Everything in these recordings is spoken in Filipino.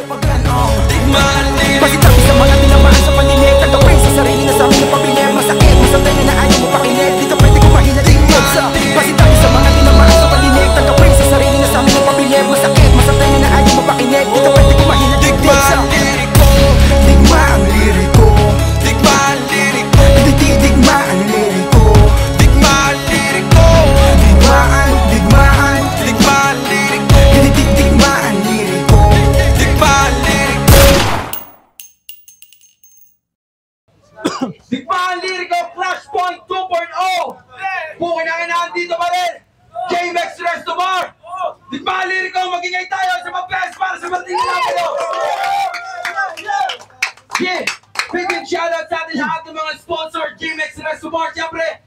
na pagkanong tigman pasitabi sa mga tinamaan sa pandinig tagapin sa sarili na sa amin na pabilig masakit, masakit na ayaw mo pakinig di ka pwede kumahilag pasitabi sa mga tinamaan sa pandinig tagapin sa sarili na sa amin na pabilig masakit, masakit na ayaw mo pakinig di ka pwede kumahilag digma ang liriko digma ang liriko digma ang liriko digma ang liriko digma ang liriko digmaan digmaan digma ang liriko digma ang liriko digma ang liriko digma ang liriko Flashpoint 2.0 bukin na nandito pa rin J-Max Resto Bar digma ang liriko magingay tayo sa mga best para sa mga tingin natin yeah big shoutout sa atin lahat ng mga sponsor J-Max Resto Bar siyempre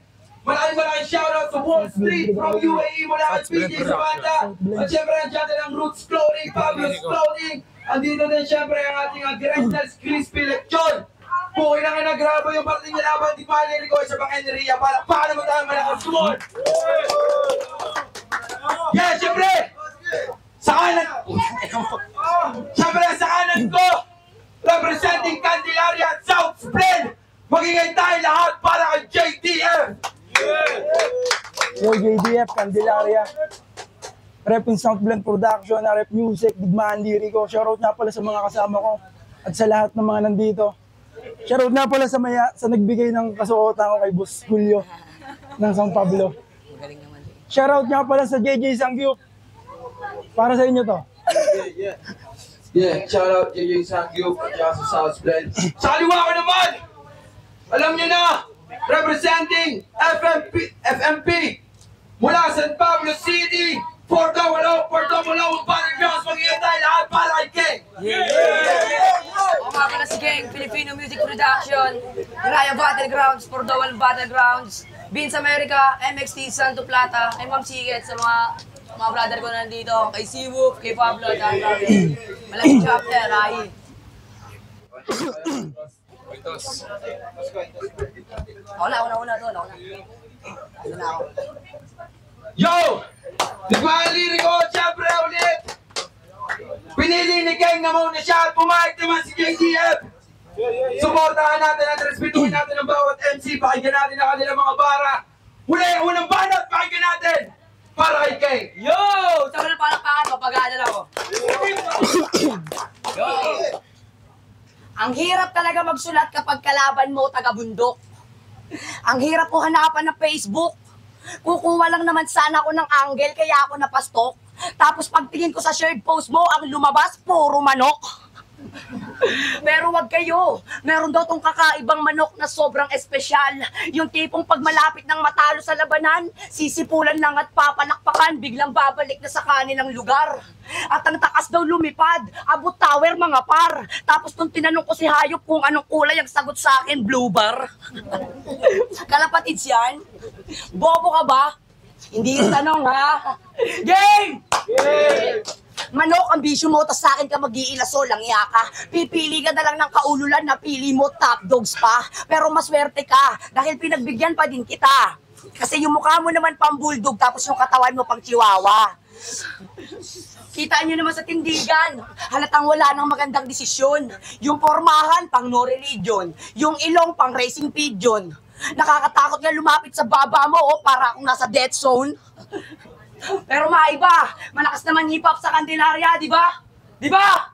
maraming shoutout sa Wall Street from UAE mula kay PJ sa banda at siyempre nandiyan din ang Roots Clothing, Fabulous Clothing andito din siyempre ang ating Directors Crispy Lechon buhay na nga nagrabo yung parting nilaban di Paleri ko sa Pang-Enria para paano mo tayo malakas sumon yeah siyempre sa kanan ko representing Candelaria at South Spread magingay tayo lahat para kay JDF Yo, JDF, Candelaria. Rep in Southblend Production, Rep Music, Digmaan Liriko. Shoutout nga pala sa mga kasama ko at sa lahat ng mga nandito. Shoutout nga pala sa nagbigay ng kasuotan ko kay Boss Julio ng San Pablo. Shoutout nga pala sa JJ Sangyup. Para sa inyo to. Yeah, shoutout JJ Sangyup at sa South Spread sa kaliwa ko naman alam nyo na representing FMP mula San Pablo City, Porto Malo, Battlegrounds, magiging tayo lahat para kay King! Ako nga pala si King, Filipino Music Production, Raya Battlegrounds, Porto Malo Battlegrounds, Beans America, MXT, Santo Plata, kay Ma'am Siget, sa mga brother ko na nandito, kay Seawolf, kay Pablo, at Andrew. Malaking chapter, Rai. Ako na to. Ano na ako? Yo! Digmaan liriko, siyempre ulit! Pinili ni King na muna siya at pumayag naman si JDF! Suportahan natin at respetuhin natin ang bawat MC, pakinggan natin ang kanilang mga bara! Huli ang unang banat, pakinggan natin! Para kay King! Yo! Saka na palakpakan, papagana ako. Yo! Ang hirap talaga magsulat kapag kalaban mo taga-bundok. Ang hirap ko hanapan ng Facebook. Kukuha lang naman sana ako ng angle kaya ako napastok. Tapos pagtingin ko sa shared post mo, ang lumabas, puro manok. Pero wag kayo, meron daw tong kakaibang manok na sobrang espesyal. Yung tipong pag malapit ng matalo sa labanan, sisipulan lang at papalakpakan, biglang babalik na sa kanilang lugar. At ang takas daw lumipad, abot tower mga par. Tapos nung tinanong ko si Hayop kung anong kulay, ang sagot sa akin, blue bar. Kalapatids yan? Bobo ka ba? Hindi yung tanong ha? Game! Game! Manok, ang bisyo mo, tas sa akin ka mag-iilaso lang ka. Pipili ka na lang ng kaululan na pili mo top dogs pa. Pero maswerte ka, dahil pinagbigyan pa din kita. Kasi yung mukha mo naman pang bulldog, tapos yung katawan mo pang chihuahua. Kita nyo naman sa tindigan, halatang wala ng magandang desisyon. Yung pormahan, pang no religion. Yung ilong, pang racing pigeon. Nakakatakot nga lumapit sa baba mo, para akong nasa death zone. Pero maiba, malakas naman hip-hop sa Candelaria, di ba? Di ba?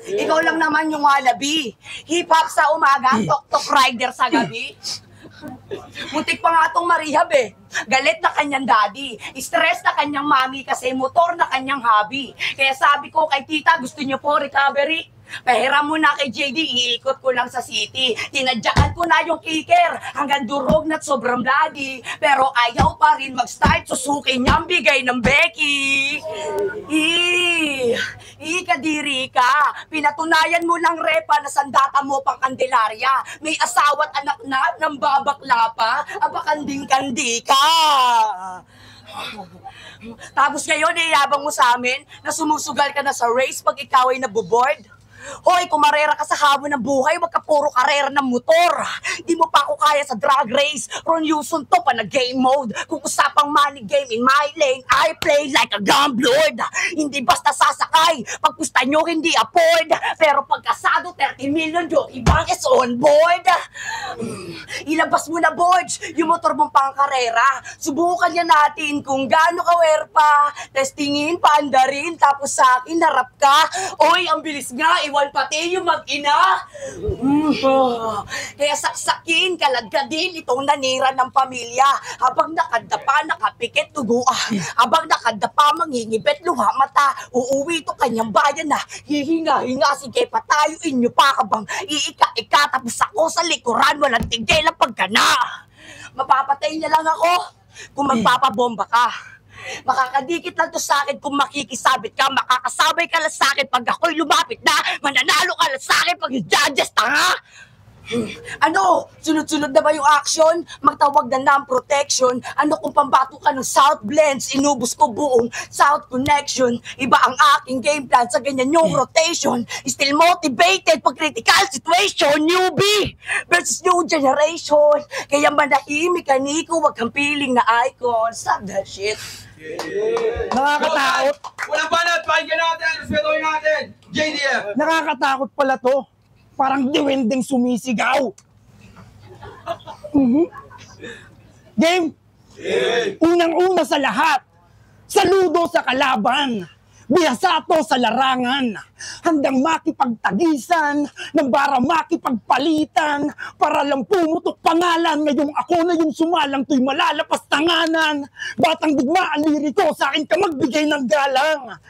Ikaw lang naman yung walabi. Hip-hop sa umaga, tok-tok rider sa gabi. Muntik pa nga itong marihab eh. Galit na kanyang daddy. Stress na kanyang mami kasi motor na kanyang hobby. Kaya sabi ko kay tita, gusto niyo po recovery? Pahiram mo na kay JD, iikot ko lang sa city. Tinadyakan ko na yung kicker, hanggang durog na't sobrang bloody. Pero ayaw pa rin mag-start, susukin niyang bigay ng Becky. Kadiri ka. Pinatunayan mo lang repa na sandata mo pang Candelaria. May asawa't anak na, nang babakla pa, abakanding-kandi ka. Tapos ngayon, yabang mo sa amin na sumusugal ka na sa race pag ikaw ay naboboard. Hoy, kung marera ka sa hamon ng buhay, wag ka puro karera ng motor. Di mo pa ako kaya sa drag race. Ron Yuson to pa na game mode. Kung usapang money game in my lane, I play like a gambler. Hindi basta sasakay. Pag pusta nyo, hindi afford. Pero pagkasado, 30 million yung ibang is on board. Ilabas mo na, Borge, yung motor mong pangkarera. Subukan niya natin kung gaano ka werpa. Testingin, paandarin, tapos sa akin, harap ka. Oy, ang bilis nga, iwan pati yung mag-ina. Kaya saksakin, kaladkadin itong nanira ng pamilya. Habang nakadapa, nakapikit, tuguan. Habang nakadapa, mangingibet, luha mata. Uuwi to kanyang bayan na hihinga-hinga. Sige, patayuin nyo pa kabang iika-ika. Tapos ako sa likuran, walang tigil ang pagkana. Mapapatay niya lang ako kung magpapabomba ka. Makakadikit lang to sa akin kung makikisabit ka. Makakasabay ka lang sa akin pag ako'y lumapit na. Mananalo ka lang sa akin pag i-judges, tanga! Ano? Sunod-sunod na ba yung action? Magtawag na ng protection. Ano kung pambato ka ng South Blends? Inubos ko buong South Connection. Iba ang aking game plan sa ganyan yung rotation. Still motivated pag critical situation. Newbie versus new generation. Kaya manahimik ka, Nico. Wag kang piling na icon. Stop that shit. Nakakatakot. Walang banat, pakinggan natin, respetuhin natin. JDF. Nakakatakot pala to. Parang diwendeng sumisigaw. Game. Unang-una sa lahat. Saludo sa kalaban. Biyasato sa larangan. Handang makipagtagisan. Nang bara makipagpalitan. Para lang pumutok pangalan. Ngayong ako na yung sumalang to'y malalapas tanganan. Batang digmaan liriko sa akin ka magbigay ng galang.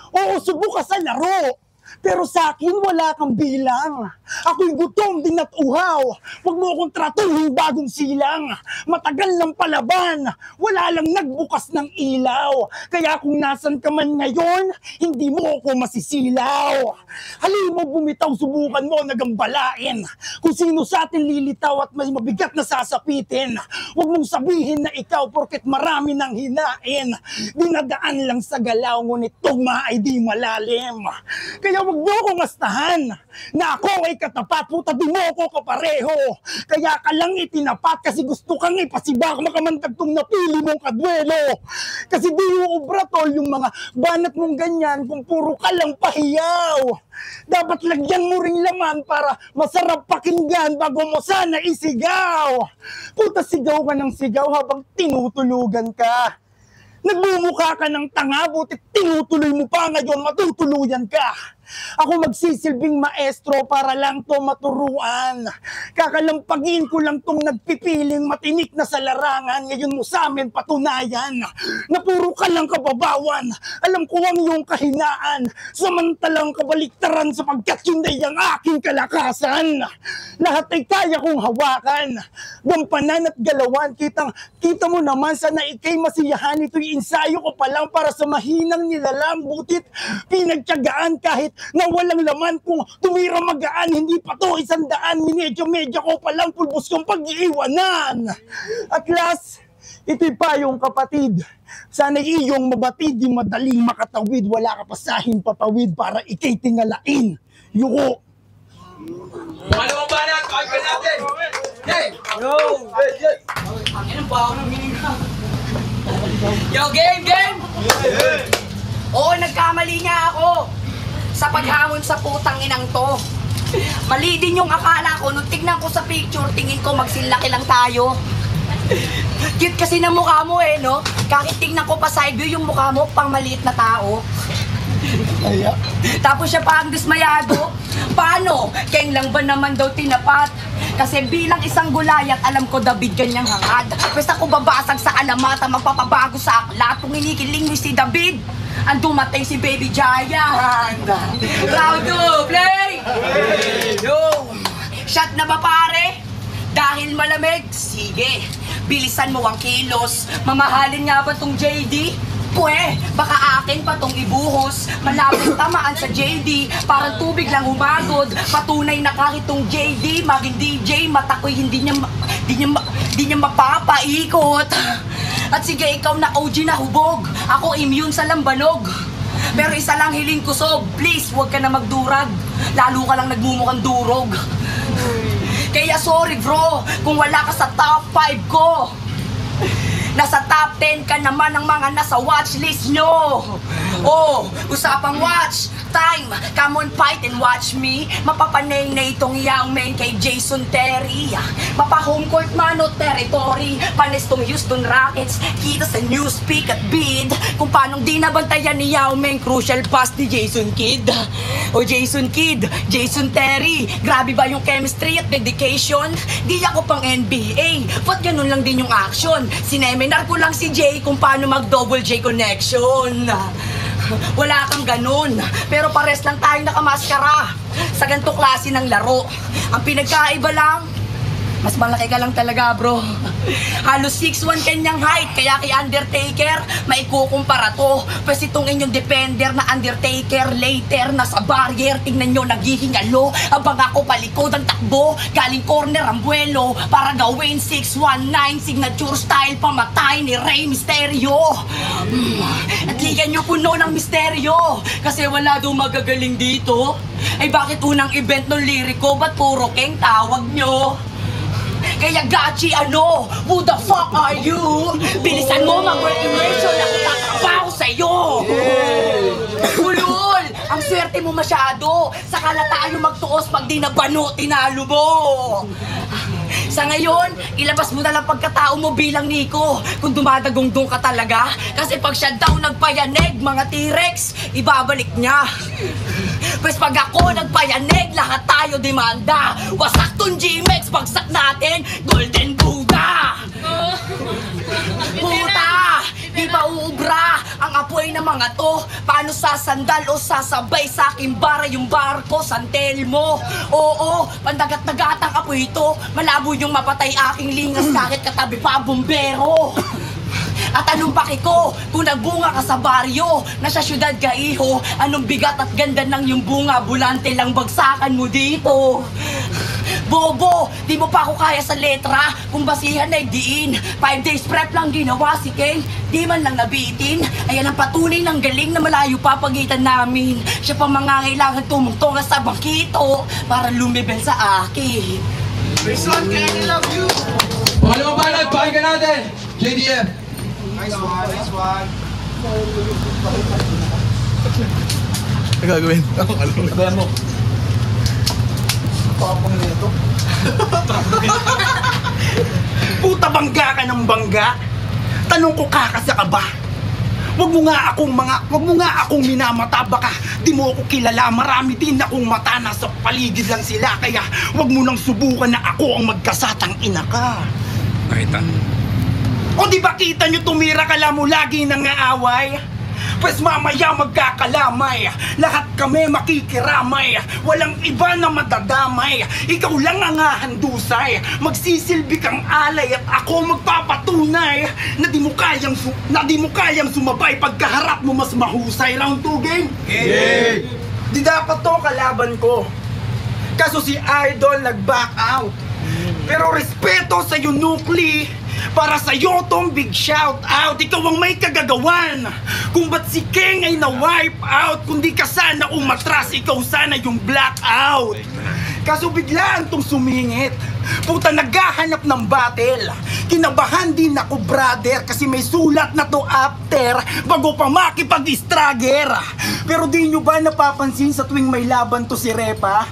Oo, subuka sa laro. Pero sa akin, wala kang bilang. Ako'y gutom din at uhaw. Huwag mo akong tratuhin bagong silang. Matagal ng palaban. Wala lang nagbukas ng ilaw. Kaya kung nasan ka man ngayon, hindi mo ako masisilaw. Halin mo bumitaw, subukan mo nagambalain. Kung sino sa atin lilitaw at may mabigat na sasapitin. Huwag mong sabihin na ikaw porket marami nang hinain. Dinadaan lang sa galaw, ngunit tugma ay di malalim. Kaya huwag mo akong astahan na ako ay katapat, puta di mo ako kapareho. Kaya ka lang itinapat kasi gusto kang ipasibak makamandag tong napili mong kadwelo. Kasi di yung obratol yung mga banat mong ganyan kung puro ka lang pahiyaw. Dapat lagyan mo ring laman para masarap pakinggan bago mo sana isigaw. Puta sigaw ka ng sigaw habang tinutulugan ka. Nagbumukha ka ng tanga, butit tinutuloy mo pa ngayon, matutuluyan ka. Ako magsisilbing maestro para lang to maturuan. Kakalampagin ko lang tong nagpipiling matinik na sa larangan. Ngayon mo sa amin patunayan na puro ka lang kababawan. Alam ko ang iyong kahinaan, samantalang kabaliktaran sapagkat yun ay ang aking kalakasan. Lahat ay kaya kong hawakan, gampanan at galawan. Kita mo naman sana ikay masiyahan. Ito'y ensayo ko pa lang para sa mahinang nilalang. Butit pinagtiyagaan kahit na walang laman. Kung tumira magaan, hindi pa to 100. Minedyo-medyo ko palang pulbos kong pag-iiwanan. At last, ito'y payong kapatid. Sana iyong mabatid, yung madaling makatawid. Wala ka pasahin papawid para ikay tingalain. Yuko. Ano ang banat, pakinggan natin. Hey! Yo! Anong ba ako ng hininga? Yo, game! Oo, nagkamali nga ako sa paghamon sa putang inang to. Mali din yung akala ko. Nung tignan ko sa picture, tingin ko magsilaki lang tayo. Cute kasi ng mukha mo eh, no? Kahit tignan ko pa side view yung mukha mo, pang maliit na tao. Tapos siya pa ang dismayado. Paano? Keng lang ba naman daw tinapat? Kasi bilang isang gulayat, alam ko David ganyang hangad. Basta ko babasag sa alamata, magpapabago sa aklat. Kung inikiling mo si David, ang dumatay si Baby Giant. Round 2, play! Yo! Shot na ba pare? Dahil malamig? Sige, bilisan mo ang kilos. Mamahalin nga ba tong JD? Pwe, baka akin pa tong ibuhos. Malapit tamaan sa JD, parang tubig lang humagod. Patunay na kahit tong JD, maging DJ, mata ko'y hindi niya mapapaikot. At sige, ikaw na OG na hubog, ako immune sa lambanog. Pero isa lang hiling ko, Sob, please, huwag ka na magdurag. Lalo ka lang nagmumukhang durog. Kaya sorry bro, kung wala ka sa top 5 ko. Nasa top 10 ka naman ng mga nasa watchlist nyo. Oh, usapang watch time, come on fight and watch me. Mapapanay na itong young man kay Jason Terry. Mapa-home court man o territory. Panis tong Houston Rockets. Kita sa newspeak at bid kung paanong di nabantayan ni Yao Ming crucial pass ni Jason Kidd. O Jason Kidd, Jason Terry, grabe ba yung chemistry at dedication? Di ako pang NBA, ba't ganun lang din yung action? Sineminar ko lang si Jay kung paano mag-double J connection. Wala kang ganun, pero pares lang tayong nakamaskara sa ganito klase ng laro. Ang pinagkaiba lang, mas malaki ka lang talaga bro. Halos 6'1 kanyang height, kaya kay Undertaker maikukumpara to. Pwes itong inyong defender na Undertaker later nasa barrier, tingnan nyo naghihingalo. Abang ako palikod ang takbo, galing corner ang buwelo para gawin 619 signature style pamatay ni Rey Mysterio. At ligan nyo puno ng misteryo, kasi wala daw magagaling dito. Ay bakit unang event ng liriko, ba't puro keng tawag nyo? Kaya Gachi, ano? Who the fuck are you? Bilisan mo mag-work immersion na kutatrabaho sa'yo! Ulul! Ang swerte mo masyado! Saka na tayo magtuos pag di nabano, tinalo mo! Sa ngayon, ilabas mo na lang pagkatao mo bilang Nico kung dumadagongdong ka talaga. Kasi pag siya daw nagpayanig, mga T-Rex, ibabalik niya. Pues pag ako nagpayanig, lahat tayo demanda. Wasak tong G-Mex, bagsak natin, Golden Buddha! Puta! Di ba uubra ang apoy ng mga to? Paano sasandal o sasabay sa aking bara yung barko, Santel mo? Oo, pandagat-dagat ang apoy ito. Malabo yung mapatay aking lingas kahit katabi pa bumbero. At anong paki ko kung nagbunga ka sa baryo, nasa syudad ka iho, anong bigat at ganda ng yung bunga, bulante lang bagsakan mo dito. Bobo, di mo pa ako kaya sa letra, kung basihan ay diin. 5 days prep lang ginawa si Ken, di man lang nabitin. Ayan ang patunay ng galing na malayo pa pagitan namin. Siya pa mangangailangan tumungtong sa bangkito para lumibel sa akin. Mason, can I love you? Mga lumabanat, pakinggan natin. JDF. Nice one, nice one. Ano gagawin? Sabayan mo. Tapang nito. Puta, bangga ka ng bangga. Tanong ko kakasa ka ba? Wag mo nga akong minamata, baka di mo ako kilala. Marami din akong mata, nasa paligid lang sila. Kaya wag mo nang subukan na ako ang magkasatang ina ka. Nakita. O di ba kita nyo tumira ka lang mo lagi nang aaway? Pues mamaya magkakalamay, lahat kami makikiramay, walang iba na madadamay. Ikaw lang ang hahandusay, magsisilbi kang alay at ako magpapatunay na di mo kayang sumabay pagkaharap mo mas mahusay. Round 2 game? Yeah. Di dapat to kalaban ko, kaso si Idol nag-back out. Pero respeto sa iyo, Nukli, para sa iyo tong big shout out. Ikaw ang may kagagawan kung ba't si King ay na-wipe out. Kundi ka sana umatras, ikaw sana yung blackout. Kaso biglaan tong sumingit, puta, naghahanap ng battle. Kinabahan din ako, brother, kasi may sulat na to after bago pa makipag-stragger. Pero di nyo ba napapansin sa tuwing may laban to si Repa?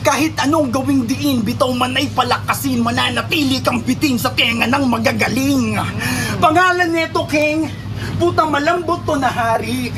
Kahit anong gawing diin, bitaw man ay palakasin, mananatili kang bitin sa tenga ng magagaling. Pangalan nito, King, puta, malambot to na hari.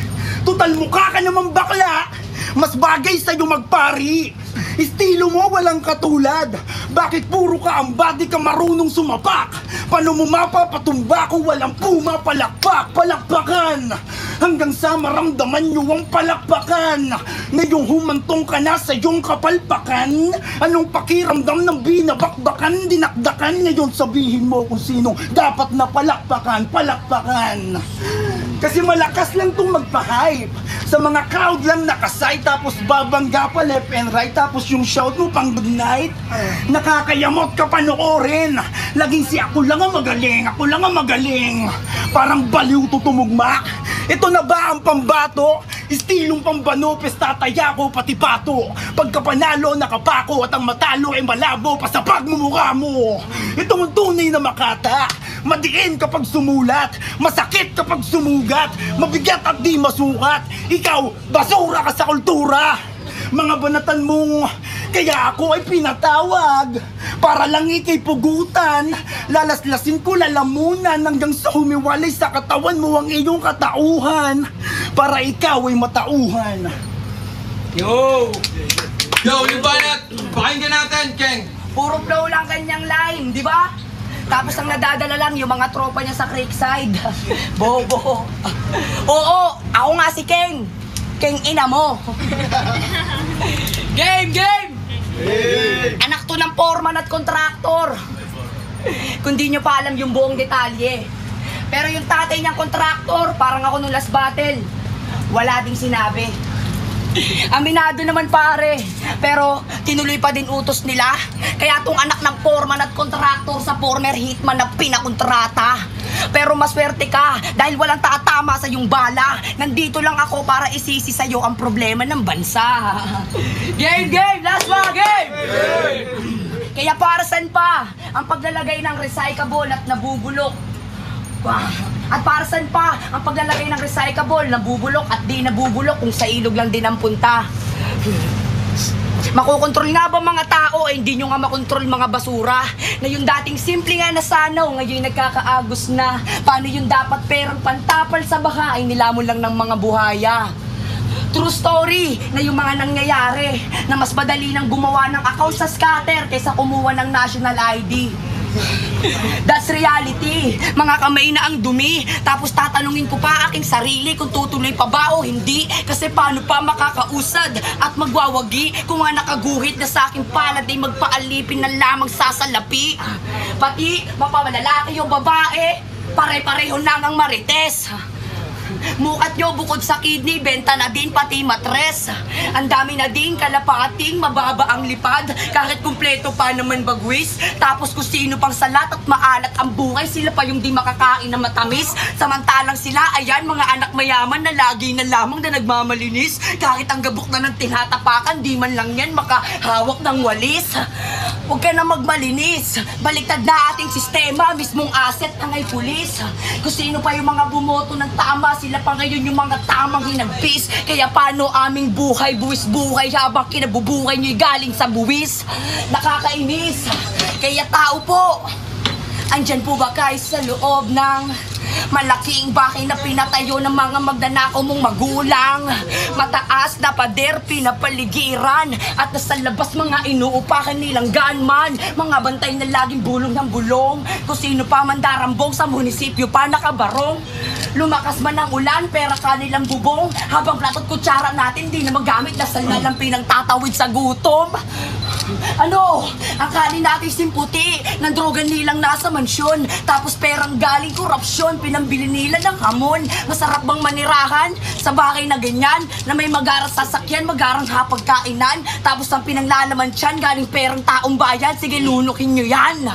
Tutal mukha ka naman bakla, mas bagay sa'yo magpari. Estilo mo walang katulad, bakit puro ka ang body ka marunong sumapak? Paano mo mapapatumba kung walang pumapalakpak? Palakpakan hanggang sa maramdaman nyo ang palakpakan. Ngayong humantong ka na sa iyong kapalpakan, anong pakiramdam ng binabakbakan? Dinakdakan, ngayon sabihin mo kung sino dapat na palakpakan. Palakpakan kasi malakas lang tong magpa-hype. Sa mga crowd lang nakasay, tapos babangga pa left and right, tapos yung shout mo pang good night. Nakakayamot ka panoorin. Laging si ako lang ang magaling, ako lang ang magaling. Parang baliw to tumugma. Ito na ba ang pambato? Istilong pambanopes, tataya ko pati bato. Pagka panalo, nakapako at ang matalo ay malabo pa sa pagmumukha mo. Ito ang tunay na Makata. Madiin kapag sumulat, masakit kapag sumugat, mabigat at di masukat. Ikaw, basura ka sa kultura. Mga banatan mong kaya ako ay pinatawag para lang ikay pugutan. Lalaslasin ko lalamunan hanggang sa humiwalay sa katawan mo ang iyong katauhan para ikaw ay matauhan. Yo, libanat! Pakinggan natin, Keng! Puro flow lang kanyang line, di ba? Tapos ang nadadala lang yung mga tropa niya sa Creekside. Bobo. Oo, ako nga si Keng. Keng ina mo. Game! Anak to ng foreman at kontraktor. Kung di nyo pa alam yung buong detalye. Pero yung tatay niyang kontraktor, parang ako nung last battle, wala ding sinabi. Aminado naman pare, pero tinuloy pa din utos nila. Kaya tong anak ng foreman at kontraktor sa former hitman na pinakontrata. Pero maswerte ka dahil walang tatama sa iyong bala. Nandito lang ako para isisi sa'yo ang problema ng bansa. Game! Last one, game! Kaya para saan pa ang paglalagay ng recyclable at nabubulok? At para saan pa ang paglalagay ng recyclable, nabubulok at di nabubulok kung sa ilog lang din ang punta? Makokontrol nga ba mga tao ay hindi nyo nga makontrol mga basura? Na yung dating simple nga na sanaw, ngayon nagkakaagos na. Paano yung dapat perang pantapal sa baha ay nilamon lang ng mga buhaya? True story na yung mga nangyayari na mas madali nang gumawa ng account sa scatter kaysa kumuha ng national ID. That's reality. Mga kamay na ang dumi. Tapos tatanungin ko pa aking sarili kung tutuloy pa ba o hindi. Kasi paano pa makakausad at magwawagi kung nga nakaguhit na sa aking palad ay magpaalipin na lamang sasalapi. Pati mapamalaki yung babae, pare-pareho lang ang marites. Mukat nyo bukod sa kidney, benta na din pati matres. Ang dami na din kalapating, mababa ang lipad. Kahit kumpleto pa naman bagwis. Tapos kung sino pang salat at maalat ang buhay, sila pa yung di makakain na matamis. Samantalang sila, ayan, mga anak mayaman na lagi na lamang na nagmamalinis. Kahit ang gabok na ng tinatapakan, di man lang yan makahawak ng walis. Huwag ka na magmalinis. Baliktad na ating sistema, mismong asset na ngay pulis. Kung sino pa yung mga bumoto ng tama, sila pa ngayon yung mga tamang hinagpis. Kaya paano aming buhay, buwis-buhay habang kinabubuhay nyo'y galing sa buwis? Nakakainis. Kaya tao po, andyan po ba kayo sa loob ng malaking bahay na pinatayo ng mga magnanakaw mong magulang? Mataas na pader, pinapaligiran, at nasa labas mga inuupahan nilang gunman. Mga bantay na laging bulong ng bulong. Kung sino pa mandarambong sa munisipyo pa nakabarong. Lumakas man ang ulan, pera kanilang bubong. Habang platot kutsara natin, di na magamit. Dasal na lang pinangtatawid sa gutom. Ano? Akali natin simputi ng droga nilang nasa mansyon. Tapos perang galing korupsyon, pinambili nila ng hamon. Masarap bang manirahan sa bahay na ganyan? Na may magaras sasakyan, magarang hapagkainan. Tapos ang pinanglalaman tiyan, galing perang taong bayan. Sige, lunukin nyo yan.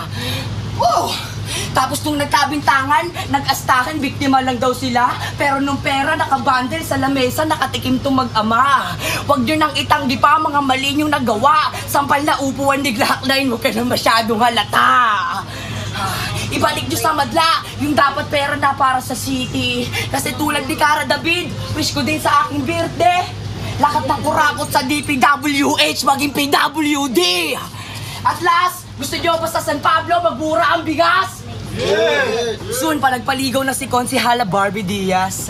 Tapos nung nagkabintangan, nag-astakan, biktima lang daw sila. Pero nung pera nakabundle sa lamesa, nakatikim to mag-ama. Huwag nyo nang itanggi pa mga mali nyong nagawa. Sampal na upuan ni Glockline, huwag ka na masyadong halata. Ibalik nyo sa madla yung dapat pera na para sa city. Kasi tulad ni Cara David, wish ko din sa aking birthday, lakat ng kurakot sa DPWH maging PWD. At last, gusto nyo ba sa San Pablo magbura ang bigas? Yeah. Soon pa nagpaligaw na si Konsihala Barbie Diaz.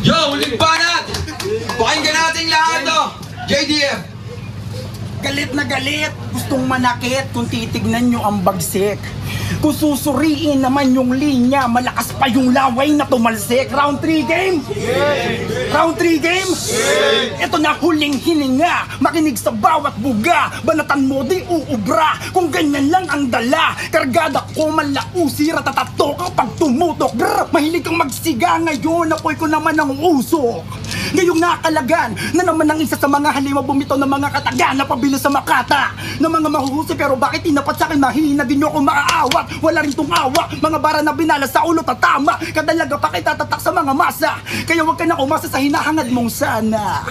Yo, uling banat! Pakinggan natin lahat to! JDF! Galit na galit, gustong manakit kung titignan nyo ang bagsik. Kung susuriin naman yung linya, malakas pa yung laway na tumalsik. Round 3 game? Round 3 game? Ito na huling hininga, makinig sa bawat buga, banatan mo di uubra, kung ganyan lang ang dala. Kargada ko malausi, ratatato kang pag tumutok. Brr, mahilig kang magsiga ngayon, apoy ko naman ang usok. Ngayong nakalagan na naman ang isa sa mga halimaw bumitaw ng mga kataga na pabilis sa makata ng mga mahuhusay, pero bakit tinapat sa akin mahina din nyo kung maaawat? Wala rin tumawa, mga bara na binala sa ulo tatama, kadalaga pa kay tatatak sa mga masa. Kaya wag ka na umasa sa hinahangad mong sana,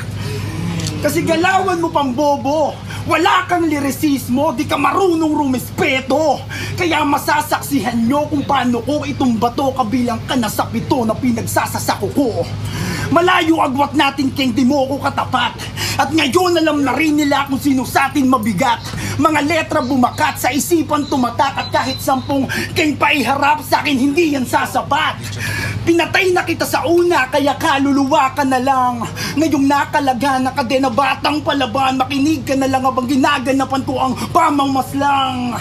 kasi galawan mo pang bobo, wala kang lirisismo, di ka marunong rumispeto. Kaya masasaksihan nyo kung paano ko itong bato, kabilang ka na sa pito na pinagsasasako ko. Malayo agwat natin keng di mo ko katapat, at ngayon alam na rin nila kung sino sa atin mabigat. Mga letra bumakat, sa isipan tumatak, at kahit 10 keng paiharap sa akin hindi yan sasapat. Pinatay na kita sa una, kaya kaluluwa ka na lang. Ngayong nakalaga na kadena batang palaban, makinig ka na lang habang ginaganapan ko ang pamangmaslang.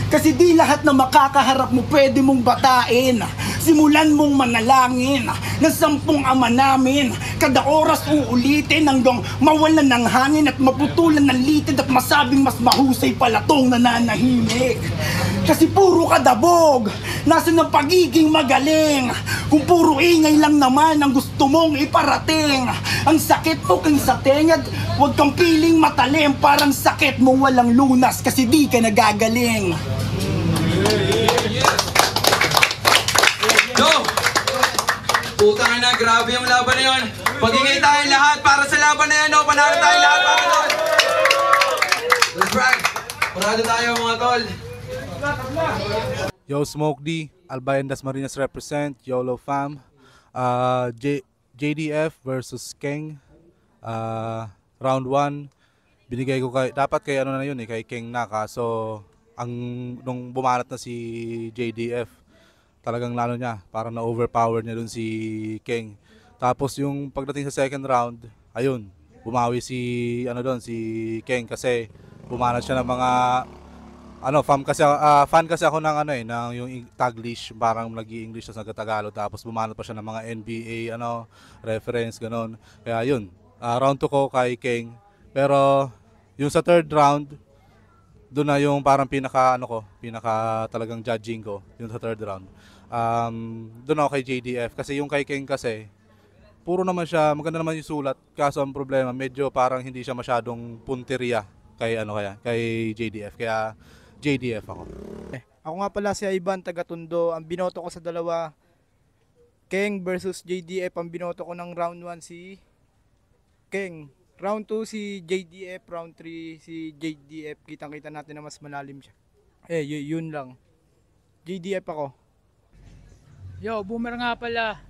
Kasi di lahat na makakaharap mo pwede mong batain. Simulan mong manalangin na 10 ama namin, kada oras uulitin hanggang mawalan ng hangin at maputulan ng litid at masabing mas mahusay pala tong nananahimik. Kasi puro kadabog, nasa ng pagiging magaling, kung puro ingay lang naman ang gusto mong iparating. Ang sakit mo kang sa tengad, huwag kang piling matalim, parang sakit mong walang lunas kasi di ka nagagaling. Go! Putang ina, grabe yung laban na yun. Pag-ingay tayong lahat para sa laban na yan, no? Panalo tayong lahat para doon. Let's brag. Parado tayo mga tol. Yo, Smoke D, Albayan Das Marinas represent, YOLO fam. JDF versus Keng. Round 1. Binigay ko dapat kay ano na yun kay Keng na, kaso nung bumanat na si JDF, talagang lalo niya, parang na-overpower niya dun si Keng. Tapos yung pagdating sa second round, ayun, bumawi si Keng kasi bumanat siya ng mga fan kasi ako ng ng yung Taglish, parang nag-i-English sa Tagalog, tapos bumanat pa siya ng mga NBA reference ganon. Kaya yun, round 2 ko kay Keng. Pero yung sa third round, doon na yung parang pinaka talagang judging ko, yung sa third round. Doon ako kay JDF kasi yung kay Keng kasi puro naman siya, maganda naman yung sulat, kaso ang problema medyo parang hindi siya masyadong punteriya kay JDF, kaya JDF ako. Ako nga pala si Ivan, taga Tondo. Ang binoto ko sa dalawa, Keng versus JDF. Ang binoto ko ng round 1 si Keng. Round 2 si JDF, round 3 si JDF. Kitang-kita natin na mas malalim siya. Yun lang. JDF ako. Yo, Boomer nga pala.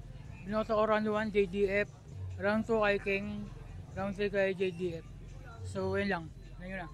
Binoto ko round 1 JDF, round 2 kay Keng, round 3 kay JDF. So, yun lang. Yun na.